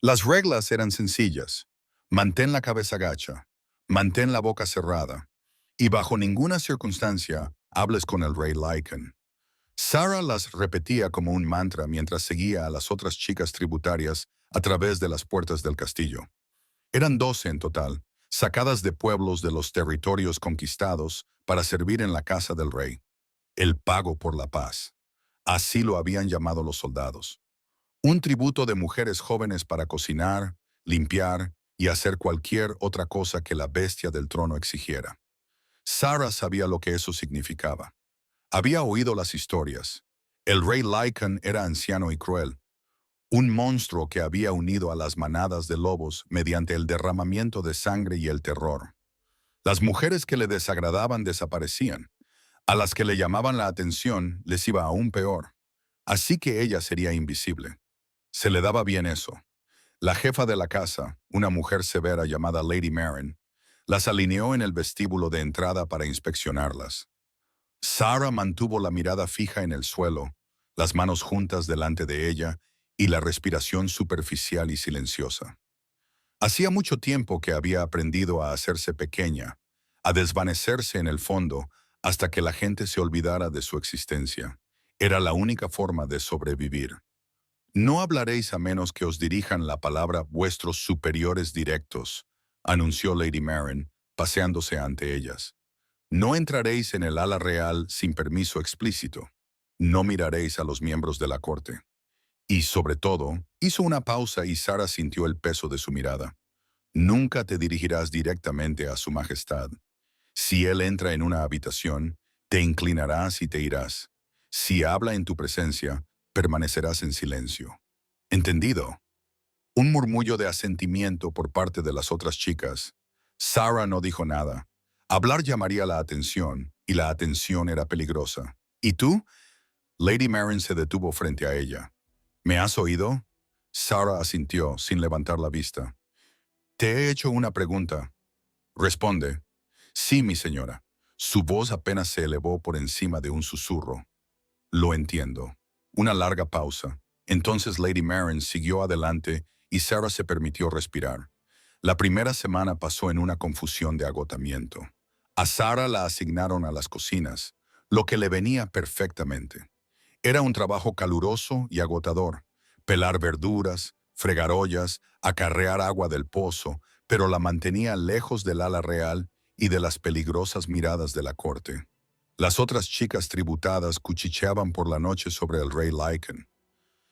Las reglas eran sencillas. Mantén la cabeza gacha, mantén la boca cerrada, y bajo ninguna circunstancia hables con el rey Lycan. Sarah las repetía como un mantra mientras seguía a las otras chicas tributarias a través de las puertas del castillo. Eran 12 en total, sacadas de pueblos de los territorios conquistados para servir en la casa del rey. El pago por la paz. Así lo habían llamado los soldados. Un tributo de mujeres jóvenes para cocinar, limpiar y hacer cualquier otra cosa que la bestia del trono exigiera. Sarah sabía lo que eso significaba. Había oído las historias. El rey Lycan era anciano y cruel, un monstruo que había unido a las manadas de lobos mediante el derramamiento de sangre y el terror. Las mujeres que le desagradaban desaparecían. A las que le llamaban la atención les iba aún peor. Así que ella sería invisible. Se le daba bien eso. La jefa de la casa, una mujer severa llamada Lady Maren, las alineó en el vestíbulo de entrada para inspeccionarlas. Sarah mantuvo la mirada fija en el suelo, las manos juntas delante de ella y la respiración superficial y silenciosa. Hacía mucho tiempo que había aprendido a hacerse pequeña, a desvanecerse en el fondo hasta que la gente se olvidara de su existencia. Era la única forma de sobrevivir. No hablaréis a menos que os dirijan la palabra vuestros superiores directos, anunció Lady Maren, paseándose ante ellas. No entraréis en el ala real sin permiso explícito. No miraréis a los miembros de la corte. Y, sobre todo, hizo una pausa y Sarah sintió el peso de su mirada. Nunca te dirigirás directamente a su majestad. Si él entra en una habitación, te inclinarás y te irás. Si habla en tu presencia, permanecerás en silencio. ¿Entendido? Un murmullo de asentimiento por parte de las otras chicas. Sarah no dijo nada. Hablar llamaría la atención, y la atención era peligrosa. ¿Y tú? Lady Maren se detuvo frente a ella. ¿Me has oído? Sarah asintió, sin levantar la vista. Te he hecho una pregunta. Responde. Sí, mi señora. Su voz apenas se elevó por encima de un susurro. Lo entiendo. Una larga pausa. Entonces Lady Maren siguió adelante y Sarah se permitió respirar. La primera semana pasó en una confusión de agotamiento. A Sarah la asignaron a las cocinas, lo que le venía perfectamente. Era un trabajo caluroso y agotador. Pelar verduras, fregar ollas, acarrear agua del pozo, pero la mantenía lejos del ala real y de las peligrosas miradas de la corte. Las otras chicas tributadas cuchicheaban por la noche sobre el rey Lycan.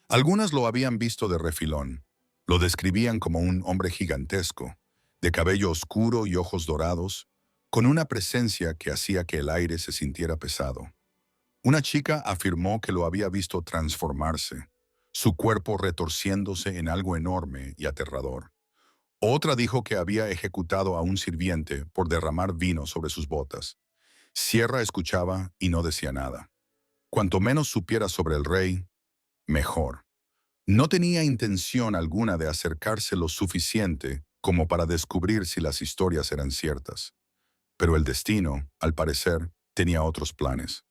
Algunas lo habían visto de refilón. Lo describían como un hombre gigantesco, de cabello oscuro y ojos dorados, con una presencia que hacía que el aire se sintiera pesado. Una chica afirmó que lo había visto transformarse, su cuerpo retorciéndose en algo enorme y aterrador. Otra dijo que había ejecutado a un sirviente por derramar vino sobre sus botas. Sierra escuchaba y no decía nada. Cuanto menos supiera sobre el rey, mejor. No tenía intención alguna de acercarse lo suficiente como para descubrir si las historias eran ciertas. Pero el destino, al parecer, tenía otros planes.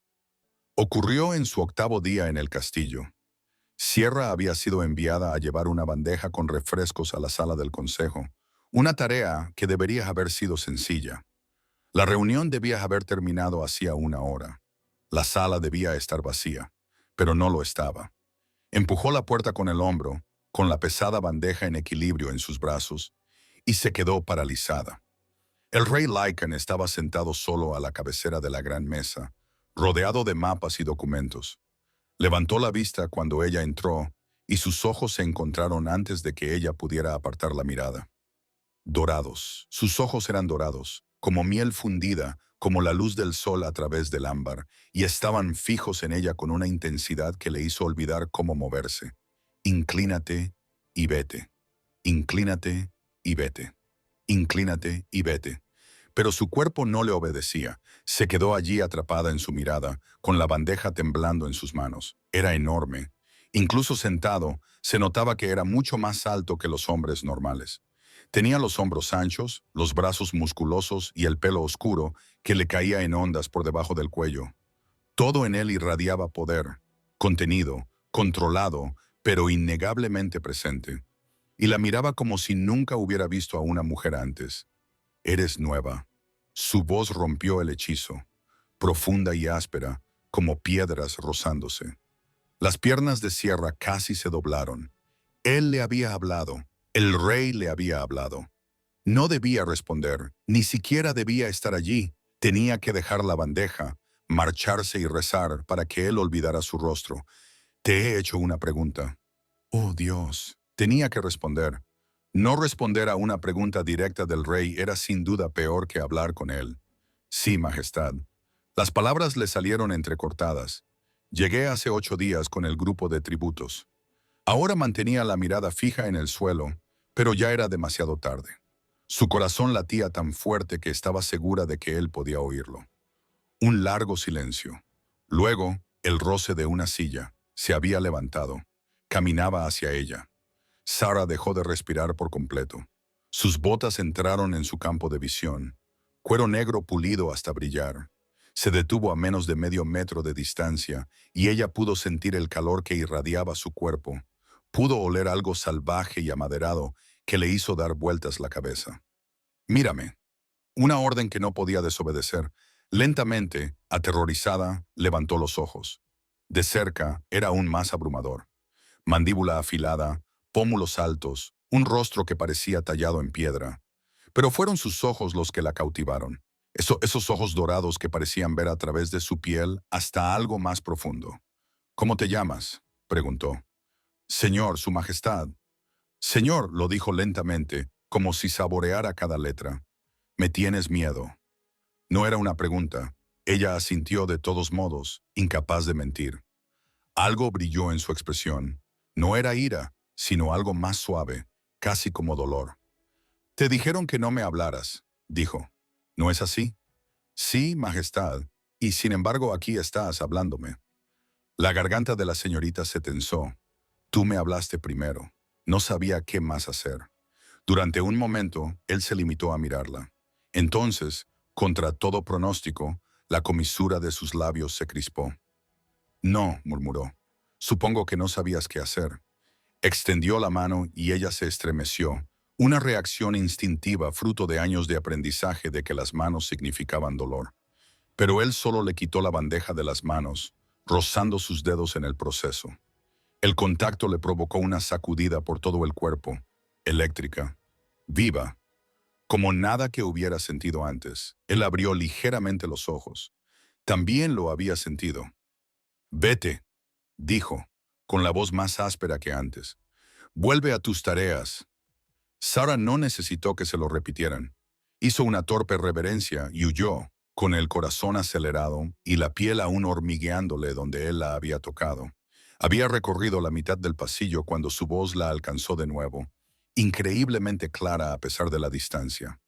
Ocurrió en su 8º día en el castillo. Sierra había sido enviada a llevar una bandeja con refrescos a la sala del consejo, una tarea que debería haber sido sencilla. La reunión debía haber terminado hacía 1 hora. La sala debía estar vacía, pero no lo estaba. Empujó la puerta con el hombro, con la pesada bandeja en equilibrio en sus brazos, y se quedó paralizada. El rey Lycan estaba sentado solo a la cabecera de la gran mesa, rodeado de mapas y documentos. Levantó la vista cuando ella entró, y sus ojos se encontraron antes de que ella pudiera apartar la mirada. Dorados, sus ojos eran dorados, como miel fundida, como la luz del sol a través del ámbar, y estaban fijos en ella con una intensidad que le hizo olvidar cómo moverse. Inclínate y vete. Inclínate y vete. Inclínate y vete. Pero su cuerpo no le obedecía. Se quedó allí atrapada en su mirada, con la bandeja temblando en sus manos. Era enorme. Incluso sentado, se notaba que era mucho más alto que los hombres normales. Tenía los hombros anchos, los brazos musculosos y el pelo oscuro que le caía en ondas por debajo del cuello. Todo en él irradiaba poder, contenido, controlado, pero innegablemente presente. y la miraba como si nunca hubiera visto a una mujer antes. «Eres nueva». Su voz rompió el hechizo, profunda y áspera, como piedras rozándose. Las piernas de Sierra casi se doblaron. Él le había hablado, el rey le había hablado. No debía responder, ni siquiera debía estar allí. Tenía que dejar la bandeja, marcharse y rezar para que él olvidara su rostro. «Te he hecho una pregunta». «Oh, Dios». Tenía que responder. No responder a una pregunta directa del rey era sin duda peor que hablar con él. «Sí, Majestad». Las palabras le salieron entrecortadas. «Llegué hace 8 días con el grupo de tributos». Ahora mantenía la mirada fija en el suelo, pero ya era demasiado tarde. Su corazón latía tan fuerte que estaba segura de que él podía oírlo. Un largo silencio. Luego, el roce de una silla. Se había levantado. Caminaba hacia ella. Sara dejó de respirar por completo. Sus botas entraron en su campo de visión. Cuero negro pulido hasta brillar. Se detuvo a menos de medio metro de distancia y ella pudo sentir el calor que irradiaba su cuerpo. Pudo oler algo salvaje y amaderado que le hizo dar vueltas la cabeza. «Mírame». Una orden que no podía desobedecer. Lentamente, aterrorizada, levantó los ojos. De cerca era aún más abrumador. Mandíbula afilada, pómulos altos, un rostro que parecía tallado en piedra. Pero fueron sus ojos los que la cautivaron. Esos ojos dorados que parecían ver a través de su piel hasta algo más profundo. «¿Cómo te llamas?», preguntó. «Señor, Su Majestad». «Señor», lo dijo lentamente, como si saboreara cada letra. «Me tienes miedo». No era una pregunta. Ella asintió de todos modos, incapaz de mentir. Algo brilló en su expresión. No era ira, sino algo más suave, casi como dolor. «Te dijeron que no me hablaras», dijo. «¿No es así?» «Sí, Majestad, y sin embargo aquí estás hablándome». La garganta de la señorita se tensó. «Tú me hablaste primero». No sabía qué más hacer. Durante un momento, él se limitó a mirarla. Entonces, contra todo pronóstico, la comisura de sus labios se crispó. «No», murmuró. «Supongo que no sabías qué hacer». Extendió la mano y ella se estremeció, una reacción instintiva fruto de años de aprendizaje de que las manos significaban dolor. Pero él solo le quitó la bandeja de las manos, rozando sus dedos en el proceso. El contacto le provocó una sacudida por todo el cuerpo, eléctrica, viva, como nada que hubiera sentido antes. Él abrió ligeramente los ojos. También lo había sentido. «Vete», dijo, con la voz más áspera que antes. «Vuelve a tus tareas». Sara no necesitó que se lo repitieran. Hizo una torpe reverencia y huyó, con el corazón acelerado y la piel aún hormigueándole donde él la había tocado. Había recorrido la mitad del pasillo cuando su voz la alcanzó de nuevo, increíblemente clara a pesar de la distancia.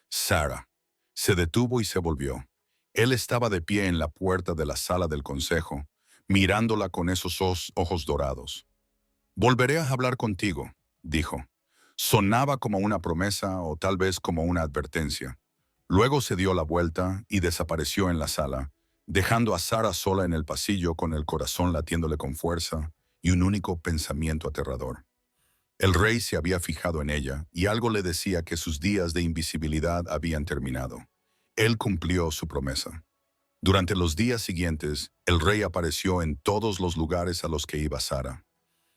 «Sara». Se detuvo y se volvió. Él estaba de pie en la puerta de la sala del consejo, mirándola con esos ojos dorados. «Volveré a hablar contigo», dijo. Sonaba como una promesa o tal vez como una advertencia. Luego se dio la vuelta y desapareció en la sala, dejando a Sara sola en el pasillo con el corazón latiéndole con fuerza y un único pensamiento aterrador. El rey se había fijado en ella y algo le decía que sus días de invisibilidad habían terminado. Él cumplió su promesa. Durante los días siguientes, el rey apareció en todos los lugares a los que iba Sara.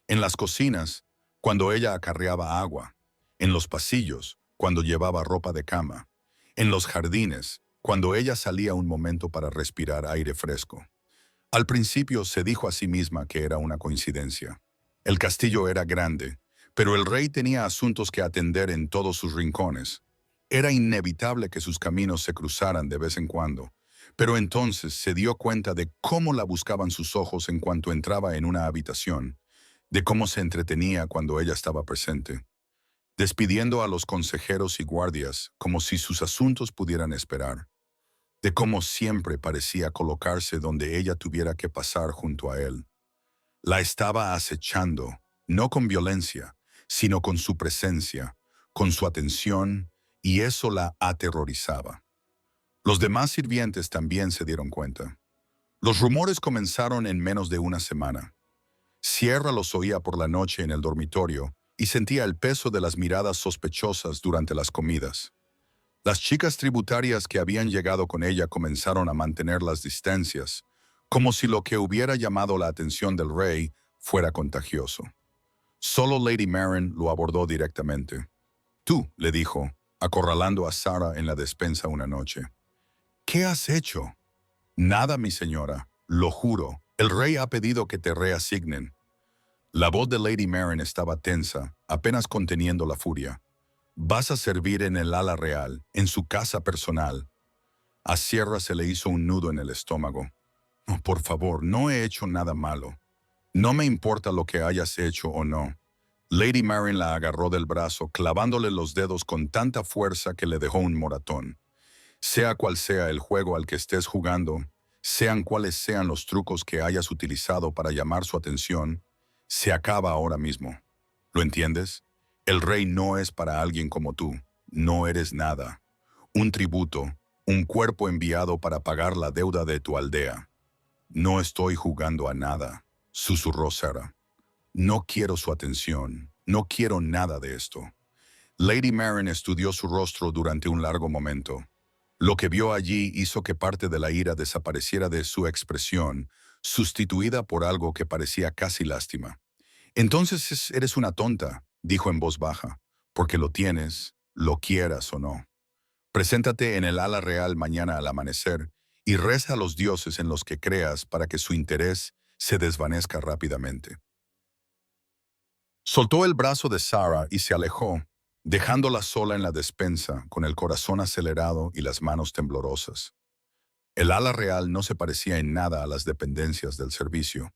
En las cocinas, cuando ella acarreaba agua. En los pasillos, cuando llevaba ropa de cama. En los jardines, cuando ella salía un momento para respirar aire fresco. Al principio se dijo a sí misma que era una coincidencia. El castillo era grande, pero el rey tenía asuntos que atender en todos sus rincones. Era inevitable que sus caminos se cruzaran de vez en cuando, pero entonces se dio cuenta de cómo la buscaban sus ojos en cuanto entraba en una habitación, de cómo se entretenía cuando ella estaba presente, despidiendo a los consejeros y guardias como si sus asuntos pudieran esperar, de cómo siempre parecía colocarse donde ella tuviera que pasar junto a él. La estaba acechando, no con violencia, sino con su presencia, con su atención, y eso la aterrorizaba. Los demás sirvientes también se dieron cuenta. Los rumores comenzaron en menos de una semana. Sierra los oía por la noche en el dormitorio y sentía el peso de las miradas sospechosas durante las comidas. Las chicas tributarias que habían llegado con ella comenzaron a mantener las distancias, como si lo que hubiera llamado la atención del rey fuera contagioso. Solo Lady Maren lo abordó directamente. «Tú», le dijo, acorralando a Sarah en la despensa una noche. «¿Qué has hecho?» «Nada, mi señora, lo juro. El rey ha pedido que te reasignen». La voz de Lady Maren estaba tensa, apenas conteniendo la furia. «Vas a servir en el ala real, en su casa personal». A Sierra se le hizo un nudo en el estómago. «No, por favor, no he hecho nada malo. No me importa lo que hayas hecho o no». Lady Maren la agarró del brazo, clavándole los dedos con tanta fuerza que le dejó un moratón. «Sea cual sea el juego al que estés jugando, sean cuales sean los trucos que hayas utilizado para llamar su atención, se acaba ahora mismo. ¿Lo entiendes? El rey no es para alguien como tú. No eres nada. Un tributo, un cuerpo enviado para pagar la deuda de tu aldea». «No estoy jugando a nada», susurró Sarah. «No quiero su atención. No quiero nada de esto». Lady Maren estudió su rostro durante un largo momento. Lo que vio allí hizo que parte de la ira desapareciera de su expresión, sustituida por algo que parecía casi lástima. «Entonces eres una tonta», dijo en voz baja, «porque lo tienes, lo quieras o no. Preséntate en el ala real mañana al amanecer y reza a los dioses en los que creas para que su interés se desvanezca rápidamente». Soltó el brazo de Sarah y se alejó, dejándola sola en la despensa, con el corazón acelerado y las manos temblorosas. El ala real no se parecía en nada a las dependencias del servicio,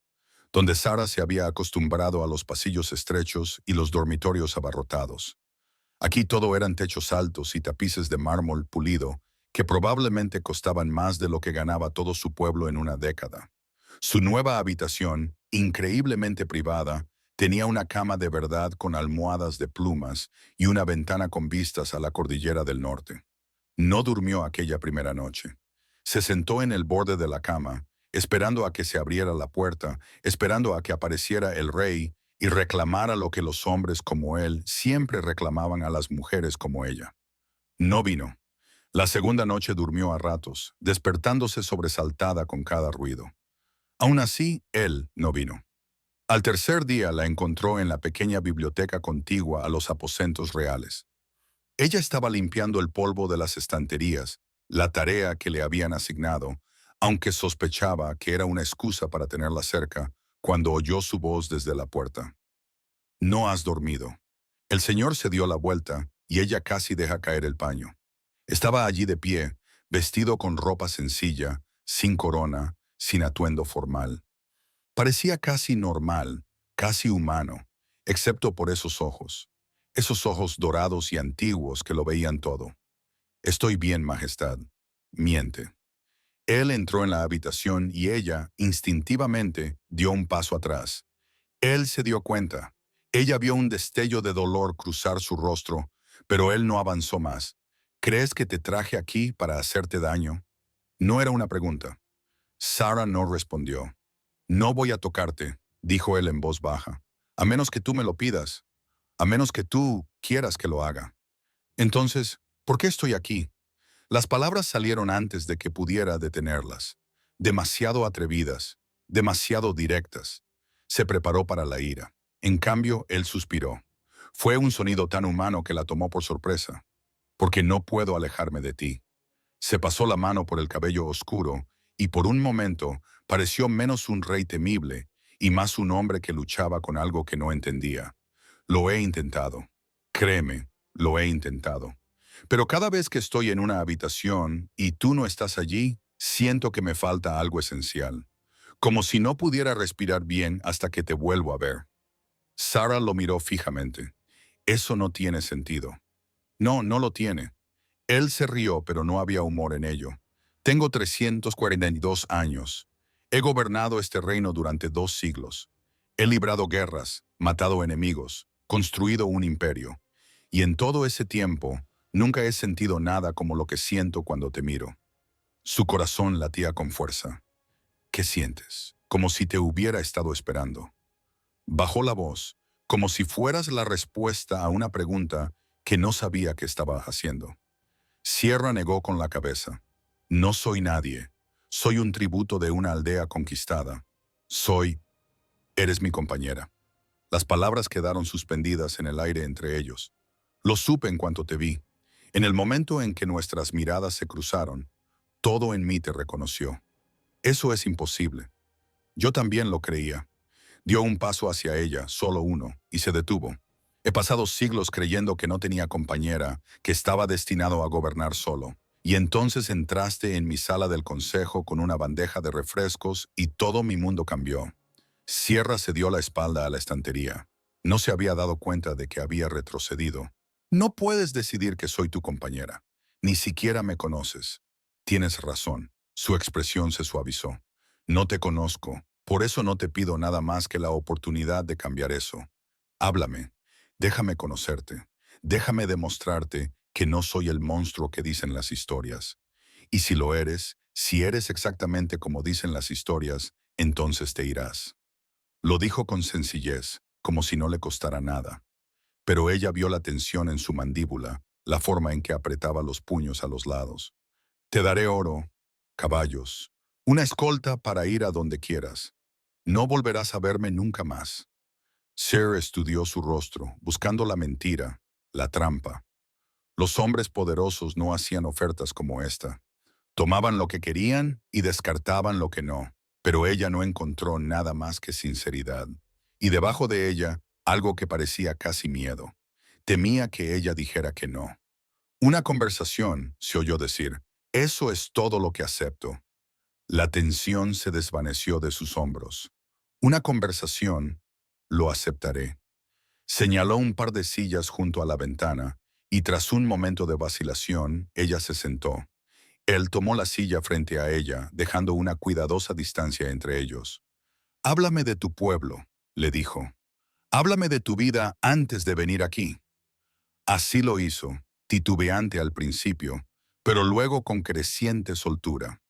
donde Sarah se había acostumbrado a los pasillos estrechos y los dormitorios abarrotados. Aquí todo eran techos altos y tapices de mármol pulido, que probablemente costaban más de lo que ganaba todo su pueblo en una década. Su nueva habitación, increíblemente privada, tenía una cama de verdad con almohadas de plumas y una ventana con vistas a la cordillera del norte. No durmió aquella primera noche. Se sentó en el borde de la cama, esperando a que se abriera la puerta, esperando a que apareciera el rey y reclamara lo que los hombres como él siempre reclamaban a las mujeres como ella. No vino. La segunda noche durmió a ratos, despertándose sobresaltada con cada ruido. Aún así, él no vino. Al tercer día la encontró en la pequeña biblioteca contigua a los aposentos reales. Ella estaba limpiando el polvo de las estanterías, la tarea que le habían asignado, aunque sospechaba que era una excusa para tenerla cerca, cuando oyó su voz desde la puerta. «No has dormido». El señor se dio la vuelta y ella casi deja caer el paño. Estaba allí de pie, vestido con ropa sencilla, sin corona, sin atuendo formal. Parecía casi normal, casi humano, excepto por esos ojos dorados y antiguos que lo veían todo. «Estoy bien, Majestad». Miente. Él entró en la habitación y ella, instintivamente, dio un paso atrás. Él se dio cuenta. Ella vio un destello de dolor cruzar su rostro, pero él no avanzó más. «¿Crees que te traje aquí para hacerte daño?» No era una pregunta. Sarah no respondió. «No voy a tocarte», dijo él en voz baja, «a menos que tú me lo pidas, a menos que tú quieras que lo haga». «Entonces, ¿por qué estoy aquí?» Las palabras salieron antes de que pudiera detenerlas. Demasiado atrevidas, demasiado directas. Se preparó para la ira. En cambio, él suspiró. Fue un sonido tan humano que la tomó por sorpresa. «Porque no puedo alejarme de ti». Se pasó la mano por el cabello oscuro y por un momento pareció menos un rey temible y más un hombre que luchaba con algo que no entendía. «Lo he intentado. Créeme, lo he intentado. Pero cada vez que estoy en una habitación y tú no estás allí, siento que me falta algo esencial. Como si no pudiera respirar bien hasta que te vuelvo a ver». Sarah lo miró fijamente. «Eso no tiene sentido». «No, no lo tiene». Él se rió, pero no había humor en ello. «Tengo 342 años. He gobernado este reino durante 2 siglos. He librado guerras, matado enemigos, construido un imperio. Y en todo ese tiempo, nunca he sentido nada como lo que siento cuando te miro». Su corazón latía con fuerza. «¿Qué sientes?» «Como si te hubiera estado esperando». Bajó la voz, como si fueras la respuesta a una pregunta que no sabía que estaba haciendo. Sierra negó con la cabeza. No soy nadie. Soy un tributo de una aldea conquistada. Eres mi compañera. Las palabras quedaron suspendidas en el aire entre ellos. Lo supe en cuanto te vi. En el momento en que nuestras miradas se cruzaron, todo en mí te reconoció. Eso es imposible. Yo también lo creía. Dio un paso hacia ella, solo uno, y se detuvo. He pasado siglos creyendo que no tenía compañera, que estaba destinado a gobernar solo. Y entonces entraste en mi sala del consejo con una bandeja de refrescos y todo mi mundo cambió. Sierra se dio la espalda a la estantería. No se había dado cuenta de que había retrocedido. No puedes decidir que soy tu compañera. Ni siquiera me conoces. Tienes razón. Su expresión se suavizó. No te conozco. Por eso no te pido nada más que la oportunidad de cambiar eso. Háblame. Déjame conocerte. Déjame demostrarte que no soy el monstruo que dicen las historias. Y si lo eres, si eres exactamente como dicen las historias, entonces te irás. Lo dijo con sencillez, como si no le costara nada. Pero ella vio la tensión en su mandíbula, la forma en que apretaba los puños a los lados. Te daré oro, caballos, una escolta para ir a donde quieras. No volverás a verme nunca más. Sir estudió su rostro, buscando la mentira, la trampa. Los hombres poderosos no hacían ofertas como esta. Tomaban lo que querían y descartaban lo que no. Pero ella no encontró nada más que sinceridad. Y debajo de ella, algo que parecía casi miedo. Temía que ella dijera que no. Una conversación, se oyó decir. Eso es todo lo que acepto. La tensión se desvaneció de sus hombros. Una conversación, lo aceptaré. Señaló un par de sillas junto a la ventana, y tras un momento de vacilación, ella se sentó. Él tomó la silla frente a ella, dejando una cuidadosa distancia entre ellos. «Háblame de tu pueblo», le dijo. «Háblame de tu vida antes de venir aquí». Así lo hizo, titubeante al principio, pero luego con creciente soltura.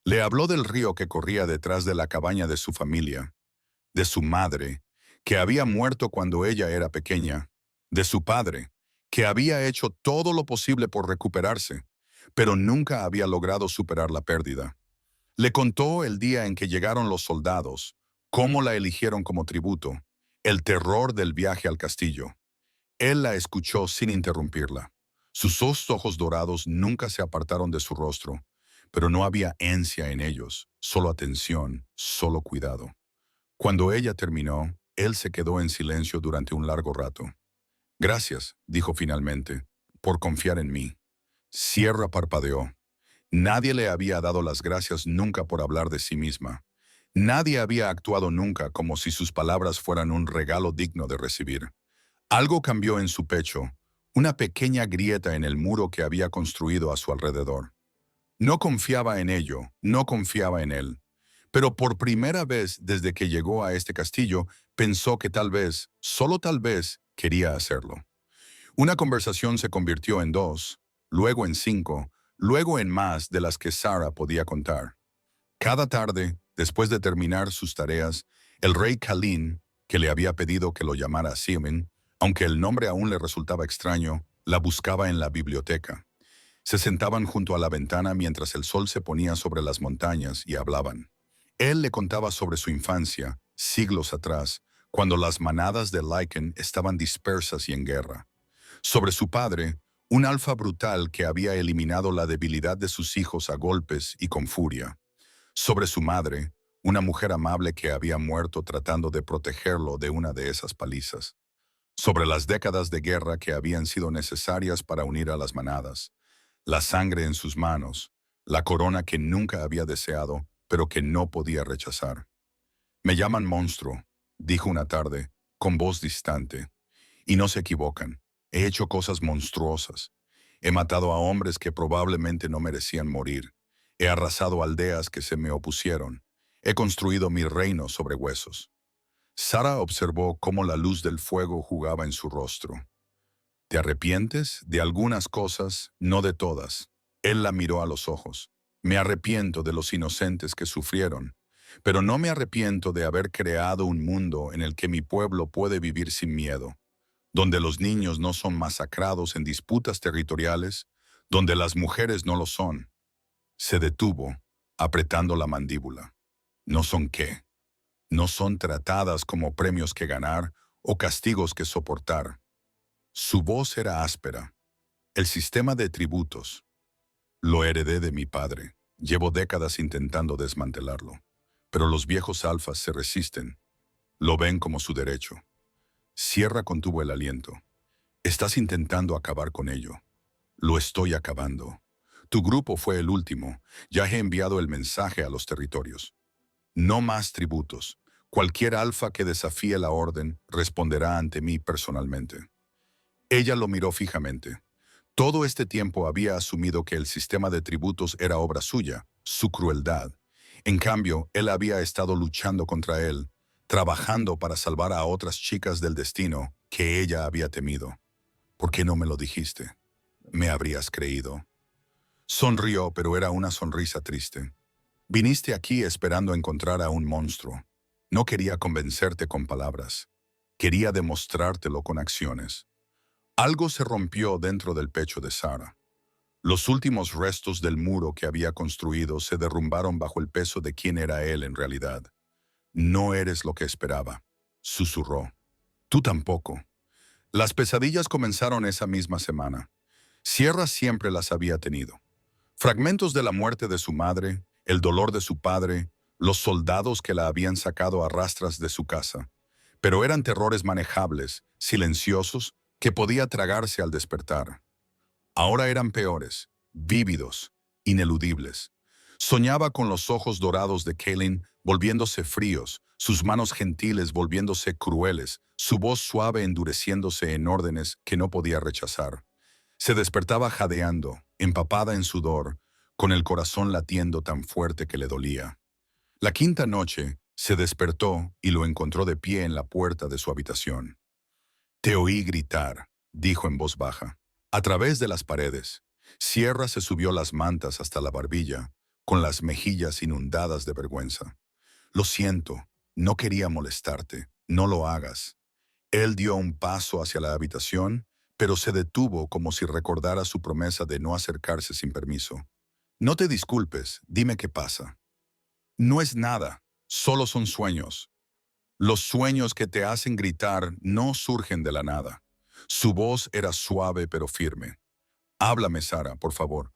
Le habló del río que corría detrás de la cabaña de su familia, de su madre, que había muerto cuando ella era pequeña, de su padre, que había hecho todo lo posible por recuperarse, pero nunca había logrado superar la pérdida. Le contó el día en que llegaron los soldados, cómo la eligieron como tributo, el terror del viaje al castillo. Él la escuchó sin interrumpirla. Sus dos ojos dorados nunca se apartaron de su rostro, pero no había ansia en ellos, solo atención, solo cuidado. Cuando ella terminó, él se quedó en silencio durante un largo rato. «Gracias», dijo finalmente, «por confiar en mí». Sierra parpadeó. Nadie le había dado las gracias nunca por hablar de sí misma. Nadie había actuado nunca como si sus palabras fueran un regalo digno de recibir. Algo cambió en su pecho, una pequeña grieta en el muro que había construido a su alrededor. No confiaba en ello, no confiaba en él. Pero por primera vez desde que llegó a este castillo, pensó que tal vez, solo tal vez, quería hacerlo. Una conversación se convirtió en dos, luego en cinco, luego en más de las que Sara podía contar. Cada tarde, después de terminar sus tareas, el rey Kalin, que le había pedido que lo llamara Simin, aunque el nombre aún le resultaba extraño, la buscaba en la biblioteca. Se sentaban junto a la ventana mientras el sol se ponía sobre las montañas y hablaban. Él le contaba sobre su infancia, siglos atrás, cuando las manadas de Lycan estaban dispersas y en guerra. Sobre su padre, un alfa brutal que había eliminado la debilidad de sus hijos a golpes y con furia. Sobre su madre, una mujer amable que había muerto tratando de protegerlo de una de esas palizas. Sobre las décadas de guerra que habían sido necesarias para unir a las manadas. La sangre en sus manos, la corona que nunca había deseado, pero que no podía rechazar. «Me llaman monstruo», dijo una tarde, con voz distante. «Y no se equivocan. He hecho cosas monstruosas. He matado a hombres que probablemente no merecían morir. He arrasado aldeas que se me opusieron. He construido mi reino sobre huesos». Sara observó cómo la luz del fuego jugaba en su rostro. «¿Te arrepientes? De algunas cosas, no de todas». Él la miró a los ojos. «Me arrepiento de los inocentes que sufrieron, Pero no me arrepiento de haber creado un mundo en el que mi pueblo puede vivir sin miedo, donde los niños no son masacrados en disputas territoriales, donde las mujeres no lo son. Se detuvo, apretando la mandíbula. ¿No son qué? No son tratadas como premios que ganar o castigos que soportar. Su voz era áspera. El sistema de tributos. Lo heredé de mi padre. Llevo décadas intentando desmantelarlo. Pero los viejos alfas se resisten. Lo ven como su derecho. Sierra contuvo el aliento. Estás intentando acabar con ello. Lo estoy acabando. Tu grupo fue el último. Ya he enviado el mensaje a los territorios. No más tributos. Cualquier alfa que desafíe la orden responderá ante mí personalmente. Ella lo miró fijamente. Todo este tiempo había asumido que el sistema de tributos era obra suya, su crueldad. En cambio, él había estado luchando contra él, trabajando para salvar a otras chicas del destino que ella había temido. ¿Por qué no me lo dijiste? Me habrías creído. Sonrió, pero era una sonrisa triste. Viniste aquí esperando encontrar a un monstruo. No quería convencerte con palabras. Quería demostrártelo con acciones. Algo se rompió dentro del pecho de Sara. Los últimos restos del muro que había construido se derrumbaron bajo el peso de quién era él en realidad. No eres lo que esperaba, susurró. Tú tampoco. Las pesadillas comenzaron esa misma semana. Sierra siempre las había tenido. Fragmentos de la muerte de su madre, el dolor de su padre, los soldados que la habían sacado a rastras de su casa. Pero eran terrores manejables, silenciosos, que podía tragarse al despertar. Ahora eran peores, vívidos, ineludibles. Soñaba con los ojos dorados de Kaylin volviéndose fríos, sus manos gentiles volviéndose crueles, su voz suave endureciéndose en órdenes que no podía rechazar. Se despertaba jadeando, empapada en sudor, con el corazón latiendo tan fuerte que le dolía. La quinta noche, se despertó y lo encontró de pie en la puerta de su habitación. Te oí gritar, dijo en voz baja. A través de las paredes, Sierra se subió las mantas hasta la barbilla, con las mejillas inundadas de vergüenza. Lo siento, no quería molestarte, no lo hagas. Él dio un paso hacia la habitación, pero se detuvo como si recordara su promesa de no acercarse sin permiso. No te disculpes, dime qué pasa. No es nada, solo son sueños. Los sueños que te hacen gritar no surgen de la nada. Su voz era suave pero firme. Háblame, Sara, por favor.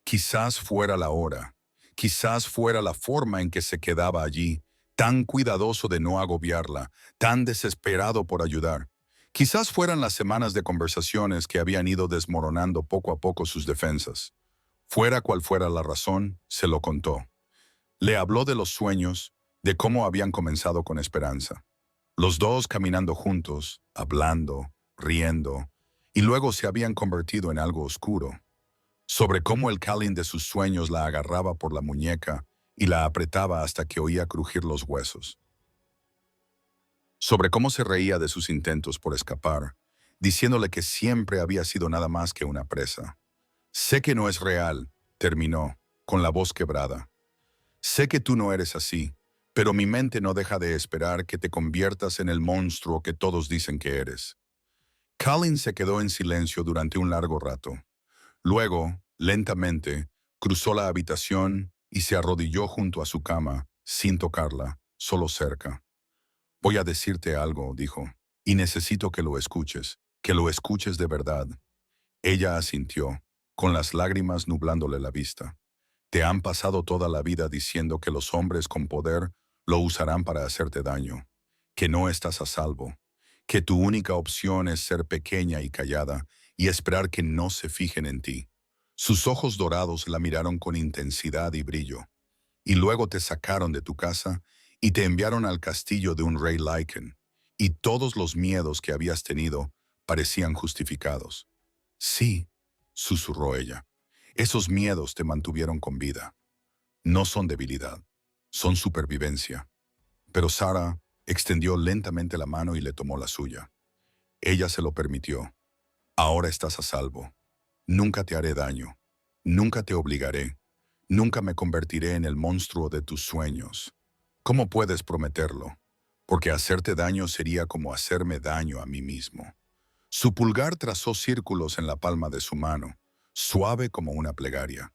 Quizás fuera la hora. Quizás fuera la forma en que se quedaba allí, tan cuidadoso de no agobiarla, tan desesperado por ayudar. Quizás fueran las semanas de conversaciones que habían ido desmoronando poco a poco sus defensas. Fuera cual fuera la razón, se lo contó. Le habló de los sueños, de cómo habían comenzado con esperanza. Los dos caminando juntos, hablando, riendo, y luego se habían convertido en algo oscuro. Sobre cómo el Kalin de sus sueños la agarraba por la muñeca y la apretaba hasta que oía crujir los huesos. Sobre cómo se reía de sus intentos por escapar, diciéndole que siempre había sido nada más que una presa. Sé que no es real, terminó, con la voz quebrada. Sé que tú no eres así, pero mi mente no deja de esperar que te conviertas en el monstruo que todos dicen que eres. Colin se quedó en silencio durante un largo rato. Luego, lentamente, cruzó la habitación y se arrodilló junto a su cama, sin tocarla, solo cerca. Voy a decirte algo, dijo, y necesito que lo escuches de verdad. Ella asintió, con las lágrimas nublándole la vista. Te han pasado toda la vida diciendo que los hombres con poder lo usarán para hacerte daño, que no estás a salvo, que tu única opción es ser pequeña y callada y esperar que no se fijen en ti. Sus ojos dorados la miraron con intensidad y brillo, y luego te sacaron de tu casa y te enviaron al castillo de un rey Lycan, y todos los miedos que habías tenido parecían justificados. Sí, susurró ella, esos miedos te mantuvieron con vida. No son debilidad, son supervivencia. Pero Sara extendió lentamente la mano y le tomó la suya. Ella se lo permitió. Ahora estás a salvo. Nunca te haré daño. Nunca te obligaré. Nunca me convertiré en el monstruo de tus sueños. ¿Cómo puedes prometerlo? Porque hacerte daño sería como hacerme daño a mí mismo. Su pulgar trazó círculos en la palma de su mano, suave como una plegaria.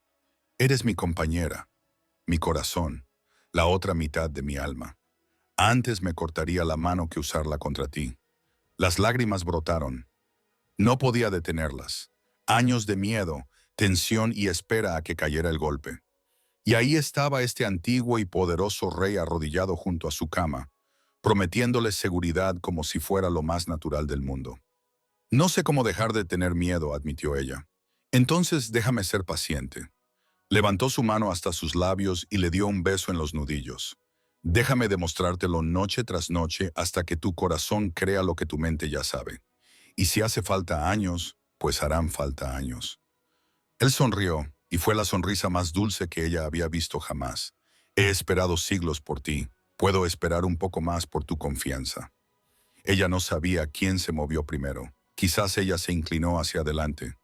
Eres mi compañera, mi corazón, la otra mitad de mi alma. Antes me cortaría la mano que usarla contra ti. Las lágrimas brotaron. No podía detenerlas. Años de miedo, tensión y espera a que cayera el golpe. Y ahí estaba este antiguo y poderoso rey arrodillado junto a su cama, prometiéndole seguridad como si fuera lo más natural del mundo. No sé cómo dejar de tener miedo, admitió ella. Entonces déjame ser paciente. Levantó su mano hasta sus labios y le dio un beso en los nudillos. Déjame demostrártelo noche tras noche hasta que tu corazón crea lo que tu mente ya sabe. Y si hace falta años, pues harán falta años. Él sonrió, y fue la sonrisa más dulce que ella había visto jamás. He esperado siglos por ti. Puedo esperar un poco más por tu confianza. Ella no sabía quién se movió primero. Quizás ella se inclinó hacia adelante.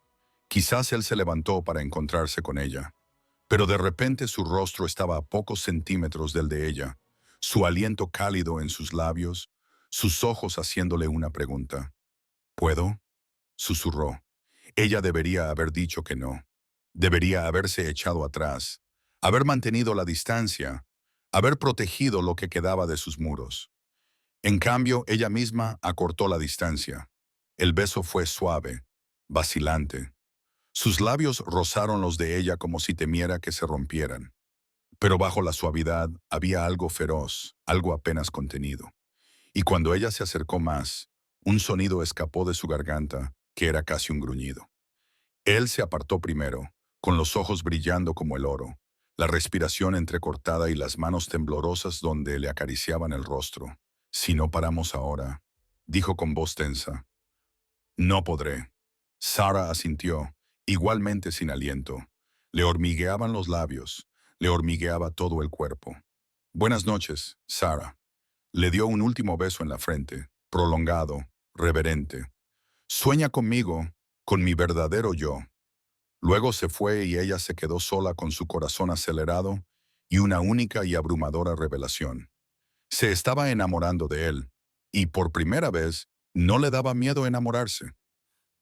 Quizás él se levantó para encontrarse con ella. Pero de repente su rostro estaba a pocos centímetros del de ella, su aliento cálido en sus labios, sus ojos haciéndole una pregunta. ¿Puedo? Susurró. Ella debería haber dicho que no. Debería haberse echado atrás, haber mantenido la distancia, haber protegido lo que quedaba de sus muros. En cambio, ella misma acortó la distancia. El beso fue suave, vacilante. Sus labios rozaron los de ella como si temiera que se rompieran. Pero bajo la suavidad había algo feroz, algo apenas contenido. Y cuando ella se acercó más, un sonido escapó de su garganta, que era casi un gruñido. Él se apartó primero, con los ojos brillando como el oro, la respiración entrecortada y las manos temblorosas donde le acariciaban el rostro. Si no paramos ahora, dijo con voz tensa. No podré. Sara asintió, igualmente sin aliento. Le hormigueaban los labios, le hormigueaba todo el cuerpo. Buenas noches, Sara. Le dio un último beso en la frente, prolongado, reverente. Sueña conmigo, con mi verdadero yo. Luego se fue y ella se quedó sola con su corazón acelerado y una única y abrumadora revelación. Se estaba enamorando de él, y por primera vez no le daba miedo enamorarse.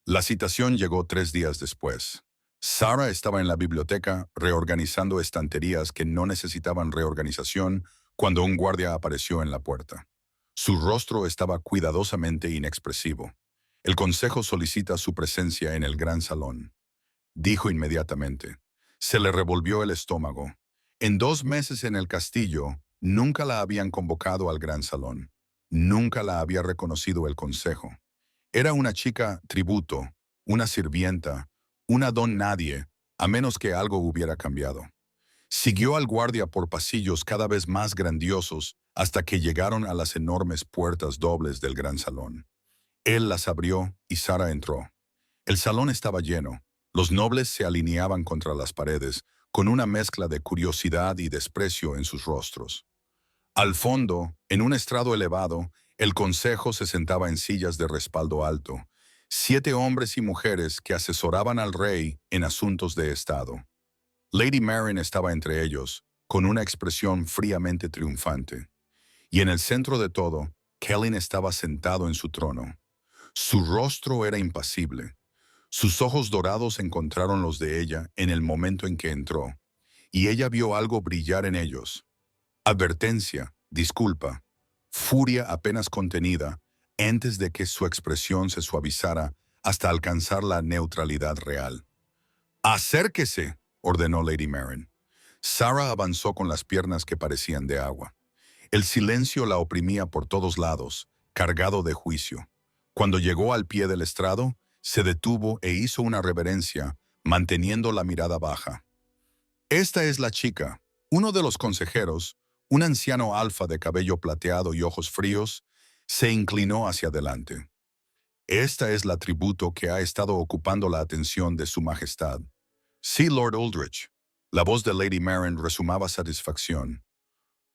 La citación llegó 3 días después. Sara estaba en la biblioteca reorganizando estanterías que no necesitaban reorganización cuando un guardia apareció en la puerta. Su rostro estaba cuidadosamente inexpresivo. El consejo solicita su presencia en el gran salón, dijo inmediatamente. Se le revolvió el estómago. En 2 meses en el castillo, nunca la habían convocado al gran salón. Nunca la había reconocido el consejo. Era una chica tributo, una sirvienta, una don nadie, a menos que algo hubiera cambiado. Siguió al guardia por pasillos cada vez más grandiosos hasta que llegaron a las enormes puertas dobles del gran salón. Él las abrió y Sara entró. El salón estaba lleno. Los nobles se alineaban contra las paredes, con una mezcla de curiosidad y desprecio en sus rostros. Al fondo, en un estrado elevado, el consejo se sentaba en sillas de respaldo alto, 7 hombres y mujeres que asesoraban al rey en asuntos de estado. Lady Maren estaba entre ellos, con una expresión fríamente triunfante. Y en el centro de todo, Kellyn estaba sentado en su trono. Su rostro era impasible. Sus ojos dorados encontraron los de ella en el momento en que entró, y ella vio algo brillar en ellos. Advertencia, disculpa, furia apenas contenida, antes de que su expresión se suavizara hasta alcanzar la neutralidad real. «Acérquese», ordenó Lady Maren. Sara avanzó con las piernas que parecían de agua. El silencio la oprimía por todos lados, cargado de juicio. Cuando llegó al pie del estrado, se detuvo e hizo una reverencia, manteniendo la mirada baja. «Esta es la chica». Uno de los consejeros, un anciano alfa de cabello plateado y ojos fríos, se inclinó hacia adelante. «Esta es la tributo que ha estado ocupando la atención de su majestad». «Sí, Lord Aldrich». La voz de Lady Maren resumaba satisfacción.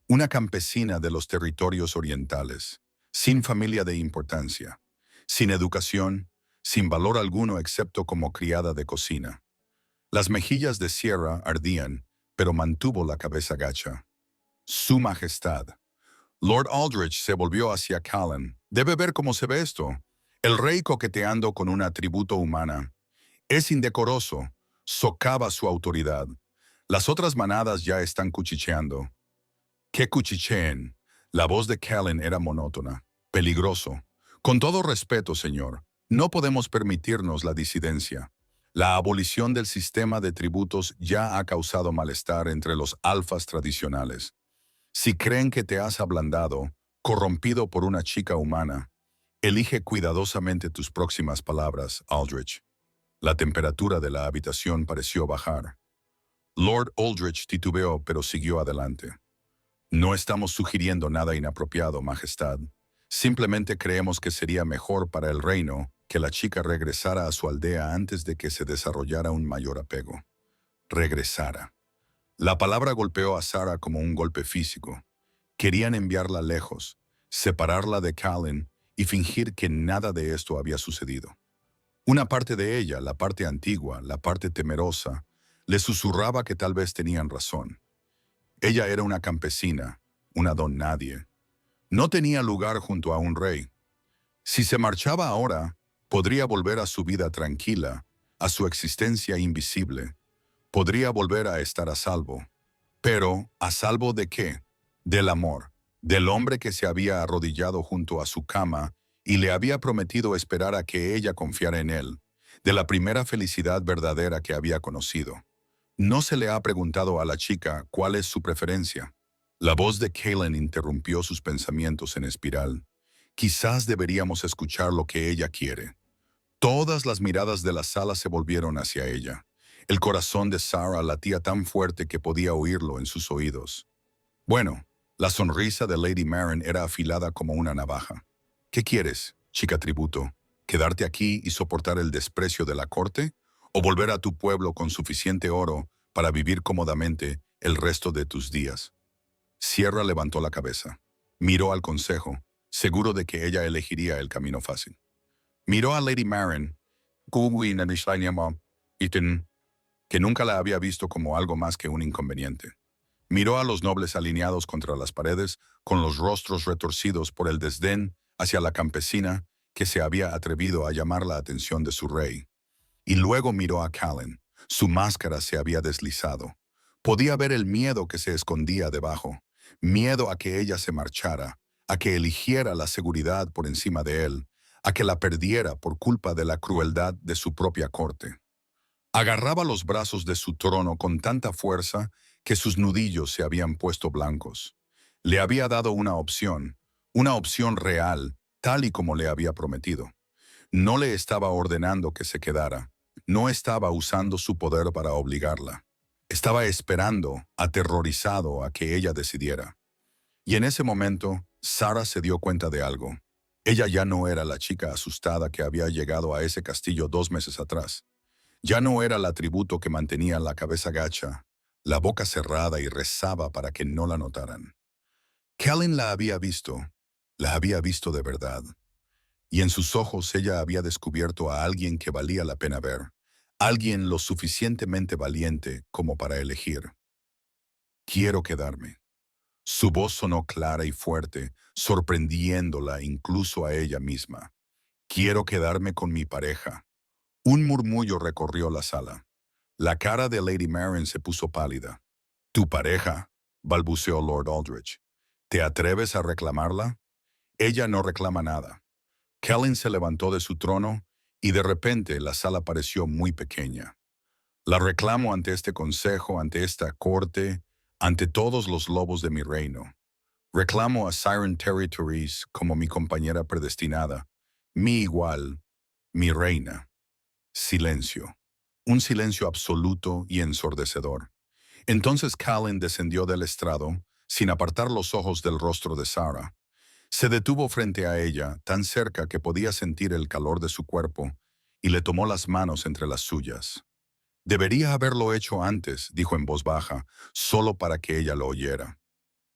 Una campesina de los territorios orientales, sin familia de importancia, sin educación, sin valor alguno excepto como criada de cocina. Las mejillas de Sierra ardían, pero mantuvo la cabeza gacha. «Su Majestad», Lord Aldrich se volvió hacia Callan. Debe ver cómo se ve esto. El rey coqueteando con un atributo humana. Es indecoroso. Socava su autoridad. Las otras manadas ya están cuchicheando. ¿Qué cuchicheen? La voz de Callan era monótona. Peligroso. Con todo respeto, señor, no podemos permitirnos la disidencia. La abolición del sistema de tributos ya ha causado malestar entre los alfas tradicionales. Si creen que te has ablandado, corrompido por una chica humana, elige cuidadosamente tus próximas palabras, Aldrich. La temperatura de la habitación pareció bajar. Lord Aldrich titubeó, pero siguió adelante. No estamos sugiriendo nada inapropiado, Majestad. Simplemente creemos que sería mejor para el reino que la chica regresara a su aldea antes de que se desarrollara un mayor apego. Regresara. La palabra golpeó a Sarah como un golpe físico. Querían enviarla lejos, separarla de Callan y fingir que nada de esto había sucedido. Una parte de ella, la parte antigua, la parte temerosa, le susurraba que tal vez tenían razón. Ella era una campesina, una don nadie. No tenía lugar junto a un rey. Si se marchaba ahora, podría volver a su vida tranquila, a su existencia invisible. Podría volver a estar a salvo. Pero, ¿a salvo de qué? Del amor, del hombre que se había arrodillado junto a su cama y le había prometido esperar a que ella confiara en él, de la primera felicidad verdadera que había conocido. No se le ha preguntado a la chica cuál es su preferencia. La voz de Callan interrumpió sus pensamientos en espiral. Quizás deberíamos escuchar lo que ella quiere. Todas las miradas de la sala se volvieron hacia ella. El corazón de Sarah latía tan fuerte que podía oírlo en sus oídos. Bueno, la sonrisa de Lady Maren era afilada como una navaja. ¿Qué quieres, chica tributo? ¿Quedarte aquí y soportar el desprecio de la corte? ¿O volver a tu pueblo con suficiente oro para vivir cómodamente el resto de tus días? Sierra levantó la cabeza. Miró al consejo, seguro de que ella elegiría el camino fácil. Miró a Lady Maren, que nunca la había visto como algo más que un inconveniente. Miró a los nobles alineados contra las paredes, con los rostros retorcidos por el desdén hacia la campesina que se había atrevido a llamar la atención de su rey. Y luego miró a Callan. Su máscara se había deslizado. Podía ver el miedo que se escondía debajo. Miedo a que ella se marchara, a que eligiera la seguridad por encima de él, a que la perdiera por culpa de la crueldad de su propia corte. Agarraba los brazos de su trono con tanta fuerza que sus nudillos se habían puesto blancos. Le había dado una opción real, tal y como le había prometido. No le estaba ordenando que se quedara. No estaba usando su poder para obligarla. Estaba esperando, aterrorizado, a que ella decidiera. Y en ese momento, Sarah se dio cuenta de algo. Ella ya no era la chica asustada que había llegado a ese castillo 2 meses atrás. Ya no era el atributo que mantenía la cabeza gacha, la boca cerrada y rezaba para que no la notaran. Callan la había visto de verdad. Y en sus ojos ella había descubierto a alguien que valía la pena ver, alguien lo suficientemente valiente como para elegir. Quiero quedarme. Su voz sonó clara y fuerte, sorprendiéndola incluso a ella misma. Quiero quedarme con mi pareja. Un murmullo recorrió la sala. La cara de Lady Maren se puso pálida. «¿Tu pareja?», balbuceó Lord Aldrich. «¿Te atreves a reclamarla?» Ella no reclama nada. Callan se levantó de su trono y de repente la sala pareció muy pequeña. La reclamo ante este consejo, ante esta corte, ante todos los lobos de mi reino. Reclamo a Siren Territories como mi compañera predestinada, mi igual, mi reina. Silencio. Un silencio absoluto y ensordecedor. Entonces Callan descendió del estrado, sin apartar los ojos del rostro de Sarah. Se detuvo frente a ella, tan cerca que podía sentir el calor de su cuerpo, y le tomó las manos entre las suyas. «Debería haberlo hecho antes», dijo en voz baja, solo para que ella lo oyera.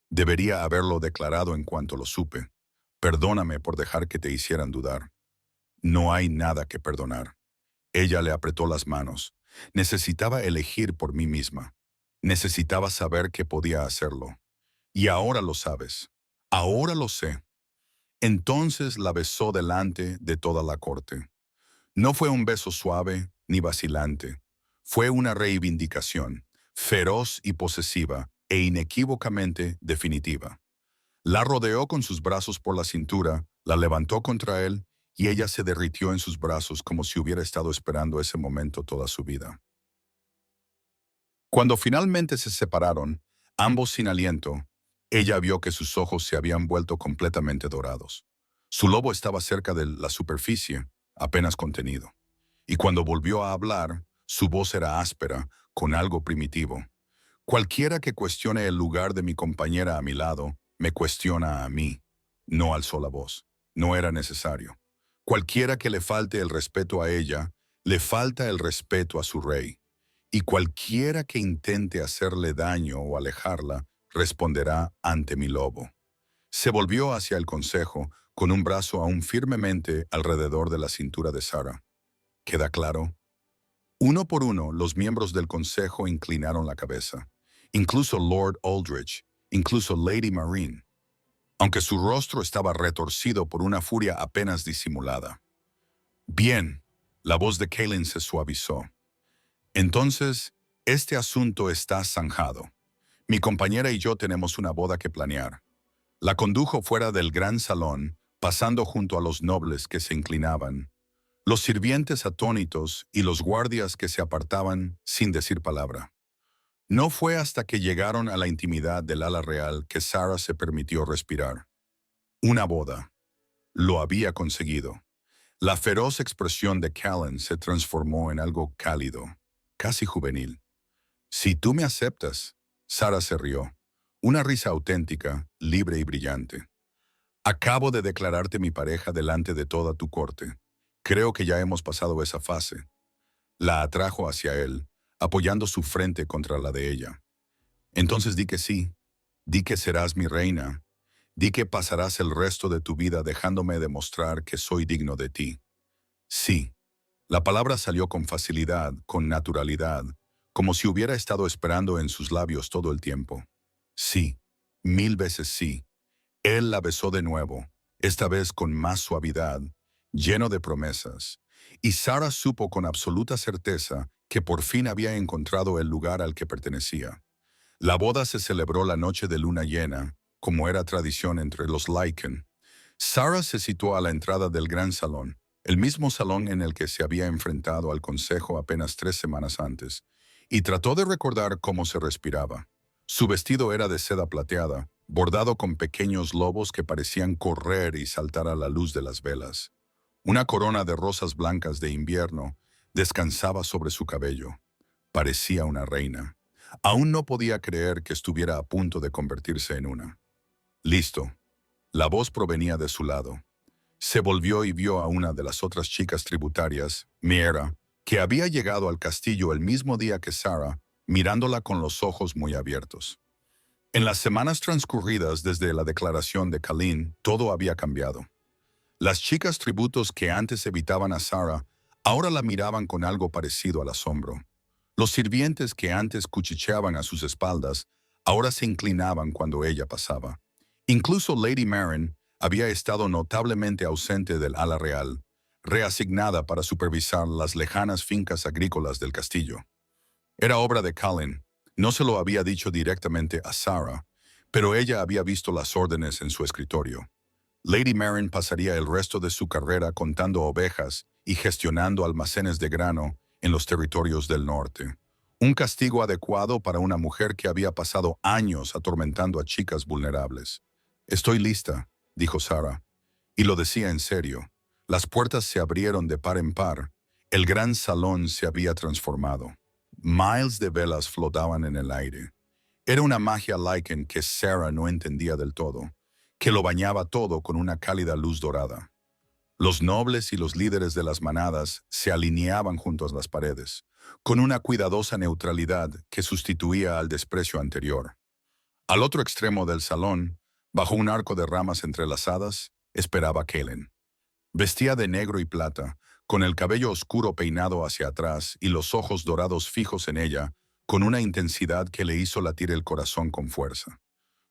«Debería haberlo declarado en cuanto lo supe. Perdóname por dejar que te hicieran dudar». «No hay nada que perdonar». Ella le apretó las manos. Necesitaba elegir por mí misma. Necesitaba saber que podía hacerlo. Y ahora lo sabes. Ahora lo sé. Entonces la besó delante de toda la corte. No fue un beso suave ni vacilante. Fue una reivindicación, feroz y posesiva, e inequívocamente definitiva. La rodeó con sus brazos por la cintura, la levantó contra él, y ella se derritió en sus brazos como si hubiera estado esperando ese momento toda su vida. Cuando finalmente se separaron, ambos sin aliento, ella vio que sus ojos se habían vuelto completamente dorados. Su lobo estaba cerca de la superficie, apenas contenido. Y cuando volvió a hablar, su voz era áspera, con algo primitivo. Cualquiera que cuestione el lugar de mi compañera a mi lado, me cuestiona a mí. No alzó la voz. No era necesario. Cualquiera que le falte el respeto a ella, le falta el respeto a su rey. Y cualquiera que intente hacerle daño o alejarla, responderá ante mi lobo. Se volvió hacia el consejo, con un brazo aún firmemente alrededor de la cintura de Sarah. ¿Queda claro? Uno por uno, los miembros del consejo inclinaron la cabeza. Incluso Lord Aldrich, incluso Lady Marine, aunque su rostro estaba retorcido por una furia apenas disimulada. Bien, la voz de Kaelin se suavizó. Entonces, este asunto está zanjado. Mi compañera y yo tenemos una boda que planear. La condujo fuera del gran salón, pasando junto a los nobles que se inclinaban, los sirvientes atónitos y los guardias que se apartaban sin decir palabra. No fue hasta que llegaron a la intimidad del ala real que Sarah se permitió respirar. Una boda. Lo había conseguido. La feroz expresión de Callan se transformó en algo cálido, casi juvenil. Si tú me aceptas, Sarah se rió. Una risa auténtica, libre y brillante. Acabo de declararte mi pareja delante de toda tu corte. Creo que ya hemos pasado esa fase. La atrajo hacia él, apoyando su frente contra la de ella. Entonces di que sí, di que serás mi reina, di que pasarás el resto de tu vida dejándome demostrar que soy digno de ti. Sí. La palabra salió con facilidad, con naturalidad, como si hubiera estado esperando en sus labios todo el tiempo. Sí, 1000 veces sí. Él la besó de nuevo, esta vez con más suavidad, lleno de promesas, y Sarah supo con absoluta certeza que por fin había encontrado el lugar al que pertenecía. La boda se celebró la noche de luna llena, como era tradición entre los Lycan. Sarah se situó a la entrada del gran salón, el mismo salón en el que se había enfrentado al consejo apenas 3 semanas antes, y trató de recordar cómo se respiraba. Su vestido era de seda plateada, bordado con pequeños lobos que parecían correr y saltar a la luz de las velas. Una corona de rosas blancas de invierno descansaba sobre su cabello. Parecía una reina. Aún no podía creer que estuviera a punto de convertirse en una. Listo. La voz provenía de su lado. Se volvió y vio a una de las otras chicas tributarias, Miera, que había llegado al castillo el mismo día que Sarah, mirándola con los ojos muy abiertos. En las semanas transcurridas desde la declaración de Kalin, todo había cambiado. Las chicas tributos que antes evitaban a Sarah, ahora la miraban con algo parecido al asombro. Los sirvientes que antes cuchicheaban a sus espaldas, ahora se inclinaban cuando ella pasaba. Incluso Lady Marin había estado notablemente ausente del ala real, reasignada para supervisar las lejanas fincas agrícolas del castillo. Era obra de Kalin. No se lo había dicho directamente a Sarah, pero ella había visto las órdenes en su escritorio. Lady Marin pasaría el resto de su carrera contando ovejas y gestionando almacenes de grano en los territorios del norte. Un castigo adecuado para una mujer que había pasado años atormentando a chicas vulnerables. «Estoy lista», dijo Sarah, y lo decía en serio. Las puertas se abrieron de par en par. El gran salón se había transformado. Miles de velas flotaban en el aire. Era una magia Lycan que Sarah no entendía del todo, que lo bañaba todo con una cálida luz dorada. Los nobles y los líderes de las manadas se alineaban junto a las paredes, con una cuidadosa neutralidad que sustituía al desprecio anterior. Al otro extremo del salón, bajo un arco de ramas entrelazadas, esperaba Kaelin. Vestía de negro y plata, con el cabello oscuro peinado hacia atrás y los ojos dorados fijos en ella, con una intensidad que le hizo latir el corazón con fuerza.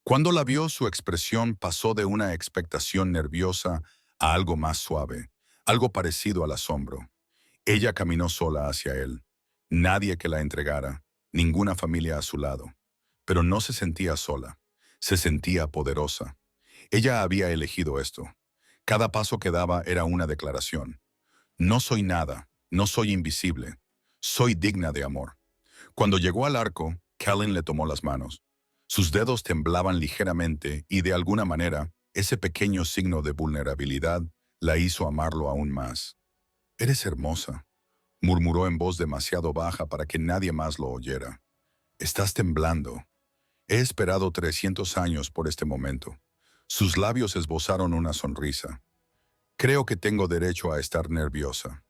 Cuando la vio, su expresión pasó de una expectación nerviosa a algo más suave, algo parecido al asombro. Ella caminó sola hacia él. Nadie que la entregara, ninguna familia a su lado. Pero no se sentía sola, se sentía poderosa. Ella había elegido esto. Cada paso que daba era una declaración. No soy nada, no soy invisible, soy digna de amor. Cuando llegó al arco, Calen le tomó las manos. Sus dedos temblaban ligeramente y de alguna manera, ese pequeño signo de vulnerabilidad la hizo amarlo aún más. «Eres hermosa», murmuró en voz demasiado baja para que nadie más lo oyera. «Estás temblando. He esperado 300 años por este momento». Sus labios esbozaron una sonrisa. «Creo que tengo derecho a estar nerviosa».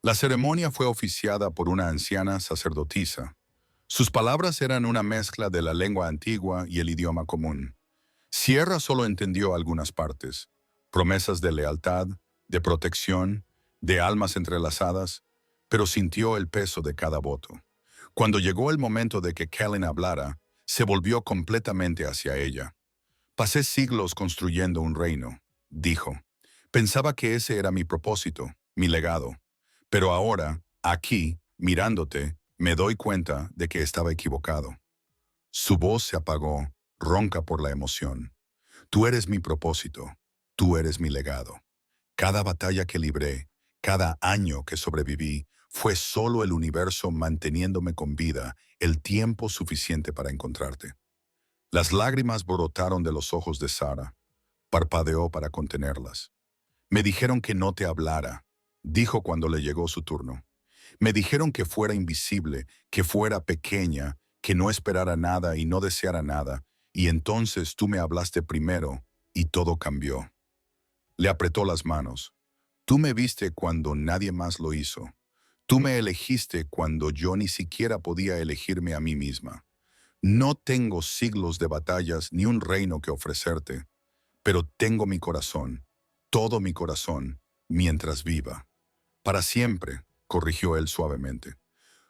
La ceremonia fue oficiada por una anciana sacerdotisa. Sus palabras eran una mezcla de la lengua antigua y el idioma común. Sierra solo entendió algunas partes: promesas de lealtad, de protección, de almas entrelazadas, pero sintió el peso de cada voto. Cuando llegó el momento de que Kellen hablara, se volvió completamente hacia ella. «Pasé siglos construyendo un reino», dijo. «Pensaba que ese era mi propósito, mi legado. Pero ahora, aquí, mirándote, me doy cuenta de que estaba equivocado». Su voz se apagó, ronca por la emoción. «Tú eres mi propósito, tú eres mi legado. Cada batalla que libré, cada año que sobreviví, fue solo el universo manteniéndome con vida el tiempo suficiente para encontrarte». Las lágrimas brotaron de los ojos de Sara. Parpadeó para contenerlas. «Me dijeron que no te hablara», dijo cuando le llegó su turno. «Me dijeron que fuera invisible, que fuera pequeña, que no esperara nada y no deseara nada, y entonces tú me hablaste primero y todo cambió». Le apretó las manos. «Tú me viste cuando nadie más lo hizo. Tú me elegiste cuando yo ni siquiera podía elegirme a mí misma. No tengo siglos de batallas ni un reino que ofrecerte, pero tengo mi corazón, todo mi corazón, mientras viva». «Para siempre», corrigió él suavemente.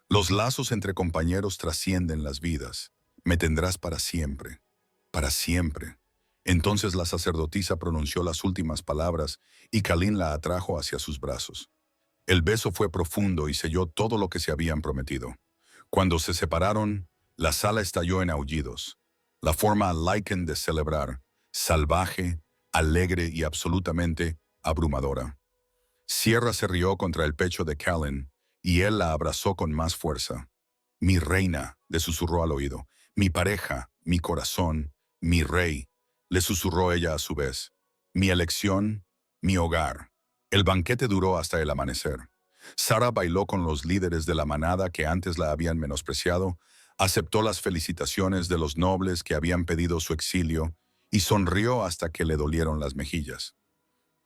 «Los lazos entre compañeros trascienden las vidas. Me tendrás para siempre, para siempre». Entonces la sacerdotisa pronunció las últimas palabras y Kalin la atrajo hacia sus brazos. El beso fue profundo y selló todo lo que se habían prometido. Cuando se separaron, la sala estalló en aullidos. La forma Lycan de celebrar, salvaje, alegre y absolutamente abrumadora. Sierra se rió contra el pecho de Callan y él la abrazó con más fuerza. «Mi reina», le susurró al oído. «Mi pareja, mi corazón, mi rey», le susurró ella a su vez. «Mi elección, mi hogar». El banquete duró hasta el amanecer. Sara bailó con los líderes de la manada que antes la habían menospreciado, aceptó las felicitaciones de los nobles que habían pedido su exilio y sonrió hasta que le dolieron las mejillas.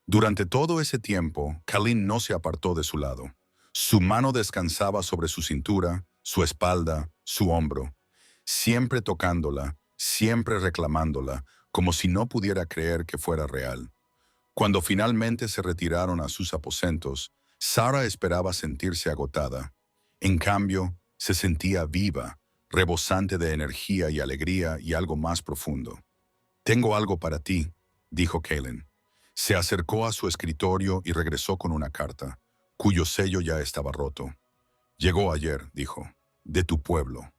Durante todo ese tiempo, Kalin no se apartó de su lado. Su mano descansaba sobre su cintura, su espalda, su hombro, siempre tocándola, siempre reclamándola, como si no pudiera creer que fuera real. Cuando finalmente se retiraron a sus aposentos, Sara esperaba sentirse agotada. En cambio, se sentía viva, rebosante de energía y alegría y algo más profundo. «Tengo algo para ti», dijo Kalen. Se acercó a su escritorio y regresó con una carta, cuyo sello ya estaba roto. «Llegó ayer», dijo, «de tu pueblo».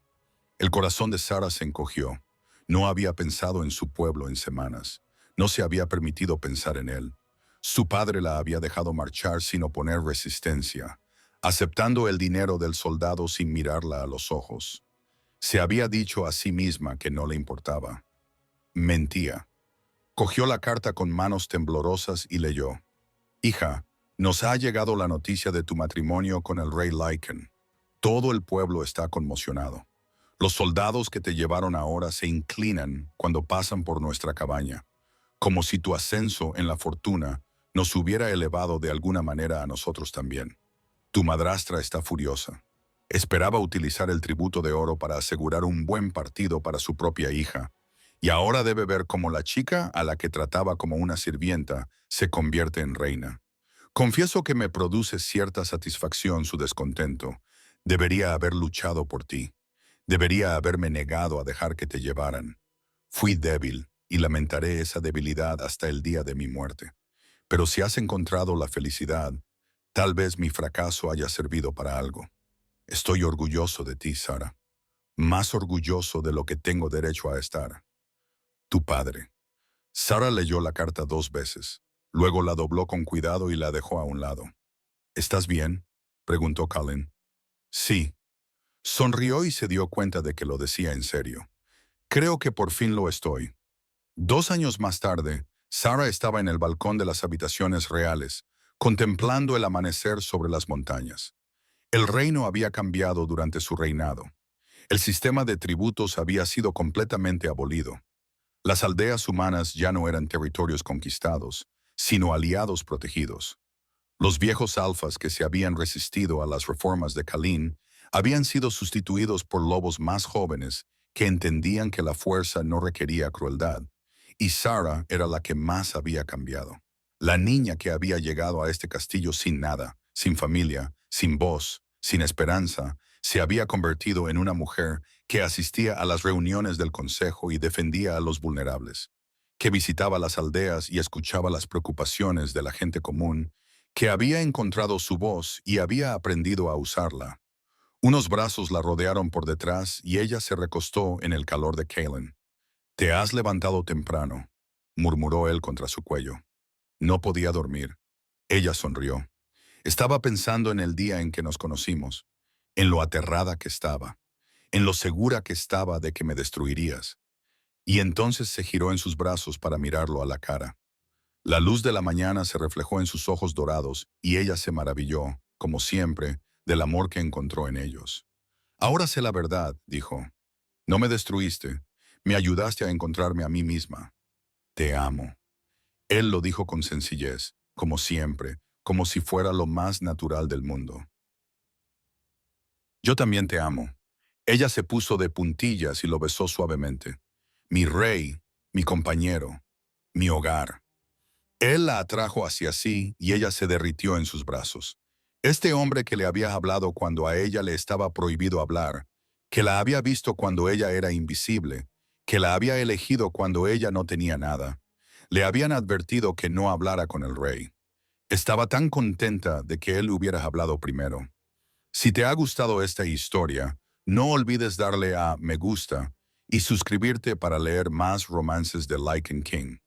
El corazón de Sara se encogió. No había pensado en su pueblo en semanas. No se había permitido pensar en él. Su padre la había dejado marchar sin oponer resistencia, aceptando el dinero del soldado sin mirarla a los ojos. Se había dicho a sí misma que no le importaba. Mentía. Cogió la carta con manos temblorosas y leyó. «Hija, nos ha llegado la noticia de tu matrimonio con el rey Lycan. Todo el pueblo está conmocionado. Los soldados que te llevaron ahora se inclinan cuando pasan por nuestra cabaña, como si tu ascenso en la fortuna nos hubiera elevado de alguna manera a nosotros también. Tu madrastra está furiosa. Esperaba utilizar el tributo de oro para asegurar un buen partido para su propia hija, y ahora debe ver cómo la chica a la que trataba como una sirvienta se convierte en reina. Confieso que me produce cierta satisfacción su descontento. Debería haber luchado por ti. Debería haberme negado a dejar que te llevaran. Fui débil y lamentaré esa debilidad hasta el día de mi muerte. Pero si has encontrado la felicidad, tal vez mi fracaso haya servido para algo. Estoy orgulloso de ti, Sara. Más orgulloso de lo que tengo derecho a estar. Tu padre. Sara leyó la carta 2 veces. Luego la dobló con cuidado y la dejó a un lado. ¿Estás bien?, preguntó Colin. Sí. Sonrió y se dio cuenta de que lo decía en serio. Creo que por fin lo estoy. 2 años más tarde, Sara estaba en el balcón de las habitaciones reales, contemplando el amanecer sobre las montañas. El reino había cambiado durante su reinado. El sistema de tributos había sido completamente abolido. Las aldeas humanas ya no eran territorios conquistados, sino aliados protegidos. Los viejos alfas que se habían resistido a las reformas de Kalin habían sido sustituidos por lobos más jóvenes que entendían que la fuerza no requería crueldad, y Sara era la que más había cambiado. La niña que había llegado a este castillo sin nada, sin familia, sin voz, sin esperanza, se había convertido en una mujer que asistía a las reuniones del consejo y defendía a los vulnerables, que visitaba las aldeas y escuchaba las preocupaciones de la gente común, que había encontrado su voz y había aprendido a usarla. Unos brazos la rodearon por detrás y ella se recostó en el calor de Kalin. «Te has levantado temprano», murmuró él contra su cuello. No podía dormir. Ella sonrió. Estaba pensando en el día en que nos conocimos, en lo aterrada que estaba, en lo segura que estaba de que me destruirías. Y entonces se giró en sus brazos para mirarlo a la cara. La luz de la mañana se reflejó en sus ojos dorados y ella se maravilló, como siempre, del amor que encontró en ellos. «Ahora sé la verdad», dijo. «No me destruiste, me ayudaste a encontrarme a mí misma. Te amo». Él lo dijo con sencillez, como siempre, como si fuera lo más natural del mundo. «Yo también te amo». Ella se puso de puntillas y lo besó suavemente. «Mi rey, mi compañero, mi hogar». Él la atrajo hacia sí y ella se derritió en sus brazos. Este hombre que le había hablado cuando a ella le estaba prohibido hablar, que la había visto cuando ella era invisible, que la había elegido cuando ella no tenía nada, le habían advertido que no hablara con el rey. Estaba tan contenta de que él hubiera hablado primero. Si te ha gustado esta historia, no olvides darle a me gusta y suscribirte para leer más romances de Lycan King.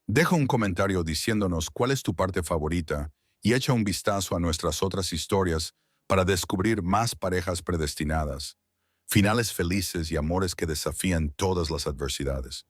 Deja un comentario diciéndonos cuál es tu parte favorita y echa un vistazo a nuestras otras historias para descubrir más parejas predestinadas, finales felices y amores que desafían todas las adversidades.